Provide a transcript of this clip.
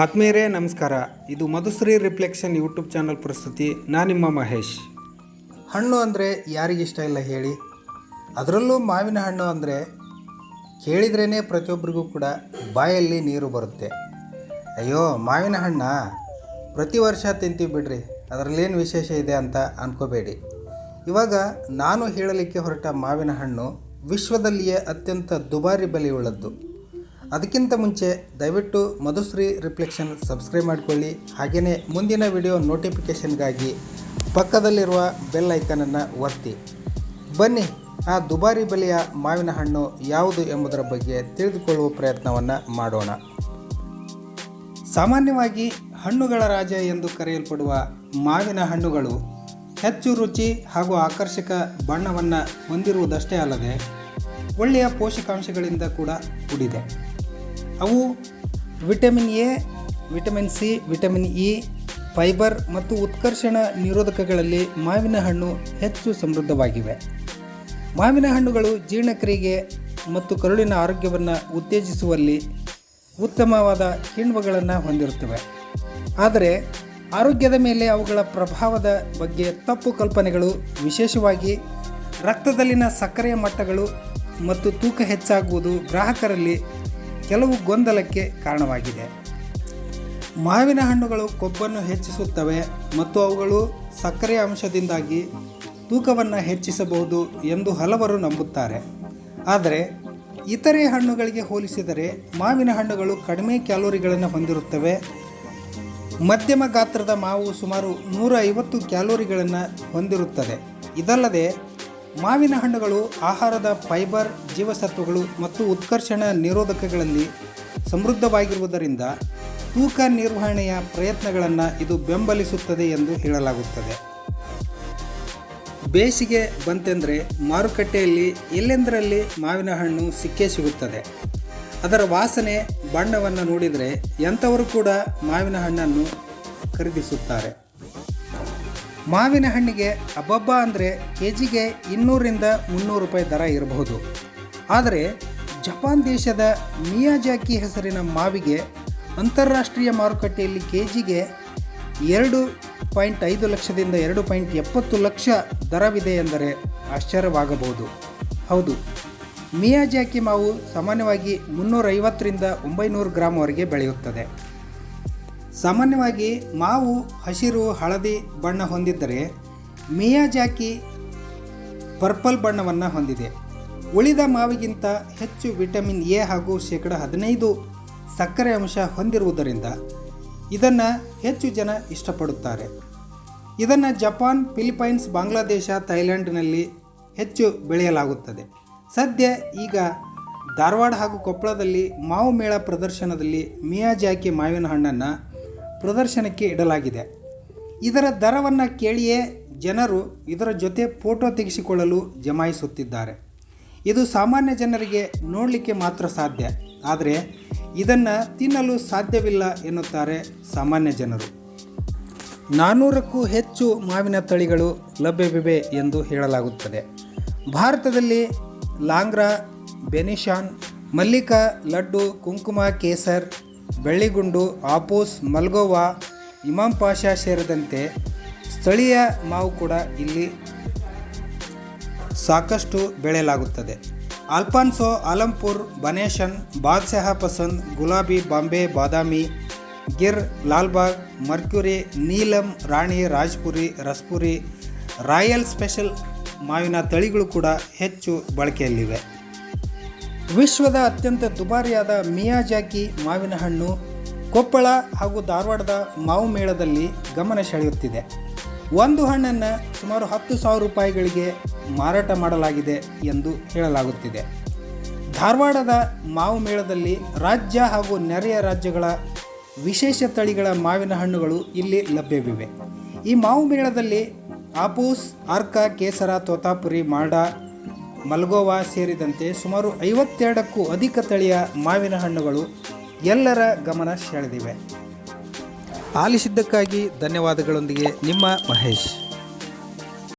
ಆತ್ಮೀಯರೇ ನಮಸ್ಕಾರ. ಇದು ಮಧುಶ್ರೀ ರಿಫ್ಲೆಕ್ಷನ್ ಯೂಟ್ಯೂಬ್ ಚಾನಲ್ ಪ್ರಸ್ತುತಿ. ನಾನು ನಿಮ್ಮ ಮಹೇಶ್. ಹಣ್ಣು ಅಂದರೆ ಯಾರಿಗಿಷ್ಟ ಇಲ್ಲ ಹೇಳಿ. ಅದರಲ್ಲೂ ಮಾವಿನ ಹಣ್ಣು ಅಂದರೆ ಕೇಳಿದ್ರೇ ಪ್ರತಿಯೊಬ್ಬರಿಗೂ ಕೂಡ ಬಾಯಲ್ಲಿ ನೀರು ಬರುತ್ತೆ. ಅಯ್ಯೋ ಮಾವಿನ ಹಣ್ಣ ಪ್ರತಿ ವರ್ಷ ತಿಂತೀವಿ ಬಿಡ್ರಿ, ಅದರಲ್ಲೇನು ವಿಶೇಷ ಇದೆ ಅಂತ ಅಂದ್ಕೋಬೇಡಿ. ಇವಾಗ ನಾನು ಹೇಳಲಿಕ್ಕೆ ಹೊರಟ ಮಾವಿನ ಹಣ್ಣು ವಿಶ್ವದಲ್ಲಿಯೇ ಅತ್ಯಂತ ದುಬಾರಿ ಬೆಲೆಯುಳ್ಳದ್ದು. ಅದಕ್ಕಿಂತ ಮುಂಚೆ ದಯವಿಟ್ಟು ಮಧುಶ್ರೀ ರಿಫ್ಲೆಕ್ಷನ್ ಸಬ್ಸ್ಕ್ರೈಬ್ ಮಾಡಿಕೊಳ್ಳಿ. ಹಾಗೆಯೇ ಮುಂದಿನ ವಿಡಿಯೋ ನೋಟಿಫಿಕೇಷನ್ಗಾಗಿ ಪಕ್ಕದಲ್ಲಿರುವ ಬೆಲ್ ಐಕನನ್ನು ಒತ್ತಿ. ಬನ್ನಿ ಆ ದುಬಾರಿ ಬೆಲೆಯ ಮಾವಿನ ಹಣ್ಣು ಯಾವುದು ಎಂಬುದರ ಬಗ್ಗೆ ತಿಳಿದುಕೊಳ್ಳುವ ಪ್ರಯತ್ನವನ್ನು ಮಾಡೋಣ. ಸಾಮಾನ್ಯವಾಗಿ ಹಣ್ಣುಗಳ ರಾಜ ಎಂದು ಕರೆಯಲ್ಪಡುವ ಮಾವಿನ ಹಣ್ಣುಗಳು ಹೆಚ್ಚು ರುಚಿ ಹಾಗೂ ಆಕರ್ಷಕ ಬಣ್ಣವನ್ನು ಹೊಂದಿರುವುದಷ್ಟೇ ಅಲ್ಲದೆ ಒಳ್ಳೆಯ ಪೋಷಕಾಂಶಗಳಿಂದ ಕೂಡ ಕೂಡಿದೆ. ಅವು vitamin A, vitamin C, vitamin E, fibre ಮತ್ತು ಉತ್ಕರ್ಷಣ ನಿರೋಧಕಗಳಲ್ಲಿ ಮಾವಿನ ಹಣ್ಣು ಹೆಚ್ಚು ಸಮೃದ್ಧವಾಗಿವೆ. ಮಾವಿನ ಹಣ್ಣುಗಳು ಜೀರ್ಣಕ್ರಿಯೆಗೆ ಮತ್ತು ಕರುಳಿನ ಆರೋಗ್ಯವನ್ನು ಉತ್ತೇಜಿಸುವಲ್ಲಿ ಉತ್ತಮವಾದ ಕಿಣ್ವಗಳನ್ನು ಹೊಂದಿರುತ್ತವೆ. ಆದರೆ ಆರೋಗ್ಯದ ಮೇಲೆ ಅವುಗಳ ಪ್ರಭಾವದ ಬಗ್ಗೆ ತಪ್ಪು ಕಲ್ಪನೆಗಳು, ವಿಶೇಷವಾಗಿ ರಕ್ತದಲ್ಲಿನ ಸಕ್ಕರೆಯ ಮಟ್ಟಗಳು ಮತ್ತು ತೂಕ ಹೆಚ್ಚಾಗುವುದು ಗ್ರಾಹಕರಲ್ಲಿ ಕೆಲವು ಗೊಂದಲಕ್ಕೆ ಕಾರಣವಾಗಿದೆ. ಮಾವಿನ ಹಣ್ಣುಗಳು ಕೊಬ್ಬನ್ನು ಹೆಚ್ಚಿಸುತ್ತವೆ ಮತ್ತು ಅವುಗಳು ಸಕ್ಕರೆಯ ಅಂಶದಿಂದಾಗಿ ತೂಕವನ್ನು ಹೆಚ್ಚಿಸಬಹುದು ಎಂದು ಹಲವರು ನಂಬುತ್ತಾರೆ. ಆದರೆ ಇತರೆ ಹಣ್ಣುಗಳಿಗೆ ಹೋಲಿಸಿದರೆ ಮಾವಿನ ಹಣ್ಣುಗಳು ಕಡಿಮೆ ಕ್ಯಾಲೋರಿಗಳನ್ನು ಹೊಂದಿರುತ್ತವೆ. ಮಧ್ಯಮ ಗಾತ್ರದ ಮಾವು ಸುಮಾರು 150 ಕ್ಯಾಲೋರಿಗಳನ್ನು ಹೊಂದಿರುತ್ತದೆ. ಇದಲ್ಲದೆ ಮಾವಿನ ಹಣ್ಣುಗಳು ಆಹಾರದ ಫೈಬರ್, ಜೀವಸತ್ವಗಳು ಮತ್ತು ಉತ್ಕರ್ಷಣ ನಿರೋಧಕಗಳಲ್ಲಿ ಸಮೃದ್ಧವಾಗಿರುವುದರಿಂದ ತೂಕ ನಿರ್ವಹಣೆಯ ಪ್ರಯತ್ನಗಳನ್ನು ಇದು ಬೆಂಬಲಿಸುತ್ತದೆ ಎಂದು ಹೇಳಲಾಗುತ್ತದೆ. ಬೇಸಿಗೆ ಬಂತೆಂದರೆ ಮಾರುಕಟ್ಟೆಯಲ್ಲಿ ಎಲ್ಲೆಂದರಲ್ಲಿ ಮಾವಿನ ಹಣ್ಣು ಸಿಕ್ಕೇ ಸಿಗುತ್ತದೆ. ಅದರ ವಾಸನೆ, ಬಣ್ಣವನ್ನು ನೋಡಿದರೆ ಎಂಥವರು ಕೂಡ ಮಾವಿನ ಹಣ್ಣನ್ನು ಖರೀದಿಸುತ್ತಾರೆ. ಮಾವಿನ ಹಣ್ಣಿಗೆ ಅಬ್ಬಬ್ಬ ಅಂದರೆ ಕೆಜಿಗೆ 200ರಿಂದ 300 ರೂಪಾಯಿ ದರ ಇರಬಹುದು. ಆದರೆ ಜಪಾನ್ ದೇಶದ ಮಿಯಾಜಾಕಿ ಹೆಸರಿನ ಮಾವಿಗೆ ಅಂತಾರಾಷ್ಟ್ರೀಯ ಮಾರುಕಟ್ಟೆಯಲ್ಲಿ ಕೆಜಿಗೆ 2.5 ಲಕ್ಷದಿಂದ 2.70 ಲಕ್ಷ ದರವಿದೆ ಎಂದರೆ ಆಶ್ಚರ್ಯವಾಗಬಹುದು. ಹೌದು, ಮಿಯಾಜಾಕಿ ಮಾವು ಸಾಮಾನ್ಯವಾಗಿ 350ರಿಂದ 900 ಗ್ರಾಂವರೆಗೆ ಬೆಳೆಯುತ್ತದೆ. ಸಾಮಾನ್ಯವಾಗಿ ಮಾವು ಹಸಿರು ಹಳದಿ ಬಣ್ಣ ಹೊಂದಿದ್ದರೆ ಮಿಯಾಜಾಕಿ ಪರ್ಪಲ್ ಬಣ್ಣವನ್ನು ಹೊಂದಿದೆ. ಉಳಿದ ಮಾವಿಗಿಂತ ಹೆಚ್ಚು ವಿಟಮಿನ್ ಎ ಹಾಗೂ 15% ಸಕ್ಕರೆ ಅಂಶ ಹೊಂದಿರುವುದರಿಂದ ಇದನ್ನು ಹೆಚ್ಚು ಜನ ಇಷ್ಟಪಡುತ್ತಾರೆ. ಇದನ್ನು ಜಪಾನ್, ಫಿಲಿಪೈನ್ಸ್, ಬಾಂಗ್ಲಾದೇಶ, ಥೈಲ್ಯಾಂಡ್ನಲ್ಲಿ ಹೆಚ್ಚು ಬೆಳೆಯಲಾಗುತ್ತದೆ. ಸದ್ಯ ಈಗ ಧಾರವಾಡ ಹಾಗೂ ಕೊಪ್ಪಳದಲ್ಲಿ ಮಾವು ಮೇಳ ಪ್ರದರ್ಶನದಲ್ಲಿ ಮಿಯಾಜಾಕಿ ಮಾವಿನ ಹಣ್ಣನ್ನು ಪ್ರದರ್ಶನಕ್ಕೆ ಇಡಲಾಗಿದೆ. ಇದರ ದರವನ್ನು ಕೇಳಿಯೇ ಜನರು ಇದರ ಜೊತೆ ಫೋಟೋ ತೆಗೆಸಿಕೊಳ್ಳಲು ಜಮಾಯಿಸುತ್ತಿದ್ದಾರೆ. ಇದು ಸಾಮಾನ್ಯ ಜನರಿಗೆ ನೋಡಲಿಕ್ಕೆ ಮಾತ್ರ ಸಾಧ್ಯ, ಆದರೆ ಇದನ್ನು ತಿನ್ನಲು ಸಾಧ್ಯವಿಲ್ಲ ಎನ್ನುತ್ತಾರೆ ಸಾಮಾನ್ಯ ಜನರು. 400ಕ್ಕೂ ಹೆಚ್ಚು ಮಾವಿನ ತಳಿಗಳು ಲಭ್ಯವಿವೆ ಎಂದು ಹೇಳಲಾಗುತ್ತದೆ. ಭಾರತದಲ್ಲಿ ಲಾಂಗ್ರಾ, ಬೆನಿಶಾನ್, ಮಲ್ಲಿಕಾ, ಲಡ್ಡು, ಕುಂಕುಮ, ಕೇಸರ್, ಬೆಳ್ಳಿಗುಂಡು, ಆಪೂಸ್, ಮಲ್ಗೋವಾ, ಇಮಾಮ್ ಪಾಷಾ ಸೇರಿದಂತೆ ಸ್ಥಳೀಯ ಮಾವು ಕೂಡ ಇಲ್ಲಿ ಸಾಕಷ್ಟು ಬೆಳೆಯಲಾಗುತ್ತದೆ. ಆಲ್ಫಾನ್ಸೋ, ಆಲಂಪುರ್, ಬನೇಶನ್, ಬಾದ್ಶಾಹ ಪಸಂದ್, ಗುಲಾಬಿ, ಬಾಂಬೆ, ಬಾದಾಮಿ, ಗಿರ್, ಲಾಲ್ಬಾಗ್, ಮರ್ಕ್ಯುರಿ, ನೀಲಂ, ರಾಣಿ, ರಾಜ್ಪುರಿ, ರಸ್ಪುರಿ, ರಾಯಲ್ ಸ್ಪೆಷಲ್ ಮಾವಿನ ತಳಿಗಳು ಕೂಡ ಹೆಚ್ಚು ಬಳಕೆಯಲ್ಲಿವೆ. ವಿಶ್ವದ ಅತ್ಯಂತ ದುಬಾರಿಯಾದ ಮಿಯಾಜಾಕಿ ಮಾವಿನ ಹಣ್ಣು ಕೊಪ್ಪಳ ಹಾಗೂ ಧಾರವಾಡದ ಮಾವು ಮೇಳದಲ್ಲಿ ಗಮನ ಸೆಳೆಯುತ್ತಿದೆ. ಒಂದು ಹಣ್ಣನ್ನು ಸುಮಾರು 10,000 ರೂಪಾಯಿಗಳಿಗೆ ಮಾರಾಟ ಮಾಡಲಾಗಿದೆ ಎಂದು ಹೇಳಲಾಗುತ್ತಿದೆ. ಧಾರವಾಡದ ಮಾವು ಮೇಳದಲ್ಲಿ ರಾಜ್ಯ ಹಾಗೂ ನೆರೆಯ ರಾಜ್ಯಗಳ ವಿಶೇಷ ತಳಿಗಳ ಮಾವಿನ ಹಣ್ಣುಗಳು ಇಲ್ಲಿ ಲಭ್ಯವಿವೆ. ಈ ಮಾವು ಮೇಳದಲ್ಲಿ ಆಪೂಸ್, ಅರ್ಕ, ಕೇಸರ, ತೋತಾಪುರಿ, ಮಾಲ್ಡಾ, ಮಲ್ಗೋವಾ ಸೇರಿದಂತೆ ಸುಮಾರು 52ಕ್ಕೂ ಅಧಿಕ ತಳಿಯ ಮಾವಿನ ಹಣ್ಣುಗಳು ಎಲ್ಲರ ಗಮನ ಸೆಳೆದಿವೆ. ಆಲಿಸಿದ್ದಕ್ಕಾಗಿ ಧನ್ಯವಾದಗಳೊಂದಿಗೆ ನಿಮ್ಮ ಮಹೇಶ್.